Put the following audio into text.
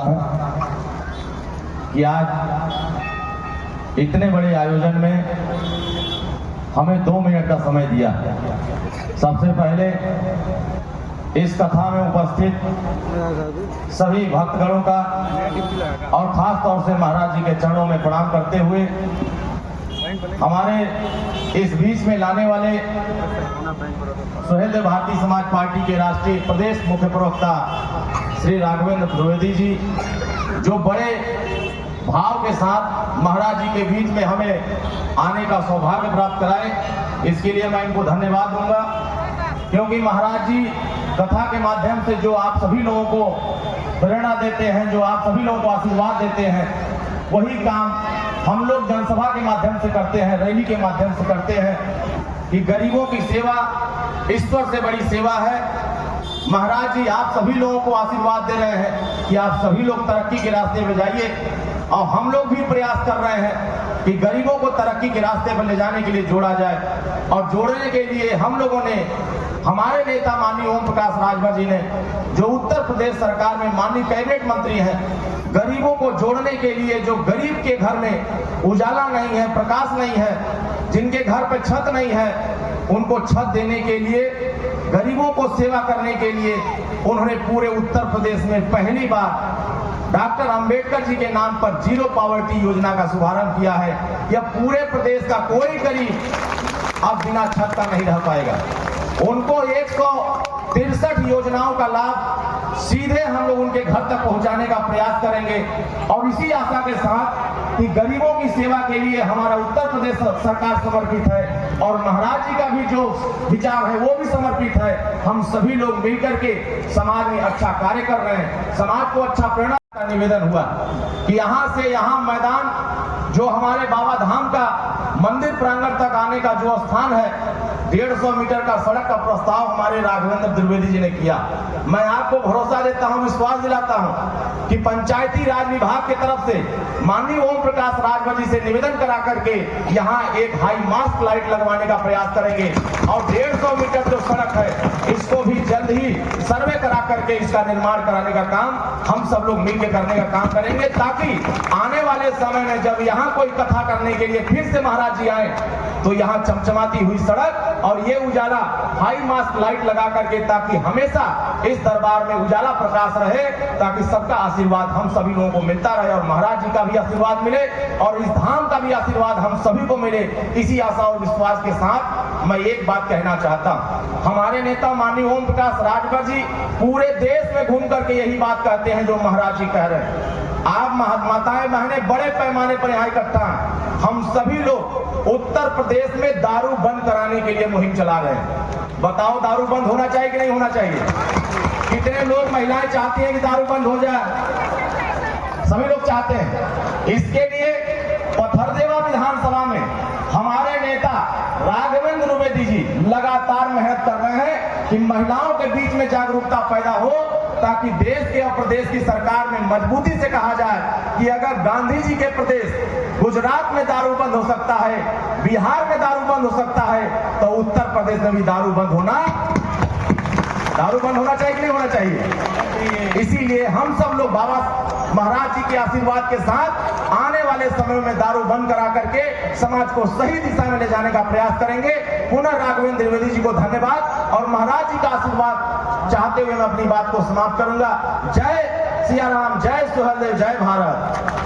हूँ कि आज इतने बड़े आयोजन में हमें 2 मिनट का समय दिया। सबसे पहले इस कथा में उपस्थित सभी भक्तगणों का और खास तौर से महाराज जी के चरणों में प्रणाम करते हुए हमारे इस बीच में लाने वाले सुहेलदेव भारतीय समाज पार्टी के राष्ट्रीय प्रदेश मुख्य प्रवक्ता श्री राघवेंद्र द्विवेदी जी, जो बड़े भाव के साथ महाराज जी के बीच में हमें आने का सौभाग्य प्राप्त कराए, इसके लिए मैं इनको धन्यवाद दूंगा। क्योंकि महाराज जी कथा के माध्यम से जो आप सभी लोगों को प्रेरणा देते हैं, जो आप सभी लोगों को आशीर्वाद देते हैं, वही काम हम लोग जनसभा के माध्यम से करते हैं, रैली के माध्यम से करते हैं कि गरीबों की सेवा ईश्वर से बड़ी सेवा है। महाराज जी आप सभी लोगों को आशीर्वाद दे रहे हैं कि आप सभी लोग तरक्की के रास्ते में जाइए, और हम लोग भी प्रयास कर रहे हैं कि गरीबों को तरक्की के रास्ते पर ले जाने के लिए जोड़ा जाए। और जोड़ने के लिए हम लोगों ने, हमारे नेता माननीय ओम प्रकाश राजभर जी ने, जो उत्तर प्रदेश सरकार में माननीय कैबिनेट मंत्री हैं, गरीबों को जोड़ने के लिए, जो गरीब के घर में उजाला नहीं है, प्रकाश नहीं है, जिनके घर पे छत नहीं है, उनको छत देने के लिए, गरीबों को सेवा करने के लिए उन्होंने पूरे उत्तर प्रदेश में पहली बार डॉक्टर अंबेडकर जी के नाम पर जीरो पॉवर्टी योजना का शुभारंभ किया है। यह पूरे प्रदेश का कोई गरीब अब बिना छत का नहीं रह पाएगा। उनको 163 योजनाओं का लाभ सीधे हम लोग उनके घर तक पहुंचाने का प्रयास करेंगे। और इसी आशा के साथ कि गरीबों की सेवा के लिए हमारा उत्तर प्रदेश सरकार समर्पित है और महाराज जी का भी जो विचार है वो भी समर्पित है। हम सभी लोग मिलकर के समाज में अच्छा कार्य कर रहे हैं। समाज को अच्छा प्रेरणा का निवेदन हुआ कि यहाँ से यहाँ मैदान, जो हमारे बाबा धाम का मंदिर प्रांगण तक आने का जो स्थान है, 150 मीटर का सड़क का प्रस्ताव हमारे राघवेंद्र द्विवेदी जी ने किया। मैं आपको भरोसा देता हूं, विश्वास दिलाता हूं कि पंचायती राज विभाग की तरफ से माननीय ओम प्रकाश राजभर जी से निवेदन करा करके यहाँ एक हाई मास्क लाइट लगवाने का प्रयास करेंगे। और 150 मीटर जो सड़क है इसको भी जल्द ही सर्वे करा करके इसका निर्माण कराने का काम हम सब लोग मिलकर करने का काम करेंगे, ताकि आने वाले समय में जब यहाँ कोई कथा करने के लिए फिर से महाराज जी आए तो यहाँ चमचमाती हुई सड़क और ये उजाला हाई मास्क लाइट लगा करके, ताकि हमेशा इस दरबार में उजाला प्रकाश रहे, ताकि सबका आशीर्वाद हम सभी लोगों को मिलता रहे और महाराज जी का भी आशीर्वाद मिले और इस धाम का भी आशीर्वाद हम सभी को मिले। इसी आशा और विश्वास के साथ मैं एक बात कहना चाहता हूँ। हमारे नेता माननीय ओम प्रकाश राजभर जी पूरे देश में घूम करके यही बात कहते हैं जो महाराज जी कह रहे हैं। आप माताएं बहनें बड़े पैमाने पर यहाँ इकट्ठा हैं। हम सभी लोग उत्तर प्रदेश में दारू बंद कराने के लिए मुहिम चला रहे हैं। बताओ दारू बंद होना चाहिए कि नहीं होना चाहिए? कितने लोग, महिलाएं चाहती हैं कि दारू बंद हो जाए? सभी लोग चाहते हैं। इसके लिए पथरदेवा विधानसभा में हमारे नेता राघवेंद्र द्विवेदी जी लगातार मेहनत कर रहे हैं कि महिलाओं के बीच में जागरूकता पैदा हो, ताकि देश के और प्रदेश की सरकार में मजबूती से कहा जाए कि अगर गांधी जी के प्रदेश गुजरात में दारू बंद हो सकता है, बिहार में दारू बंद हो सकता है, तो उत्तर प्रदेश में भी दारू बंद होना चाहिए कि नहीं होना चाहिए? इसीलिए हम सब लोग बाबा महाराज जी के आशीर्वाद के साथ आने वाले समय में दारू बंद करा करके समाज को सही दिशा में ले जाने का प्रयास करेंगे। पुनः राघवेंद्र द्विवेदी जी को धन्यवाद और महाराज जी का आशीर्वाद चाहते हुए मैं अपनी बात को समाप्त करूंगा। जय सिया राम, जय सुहेलदेव, जय भारत।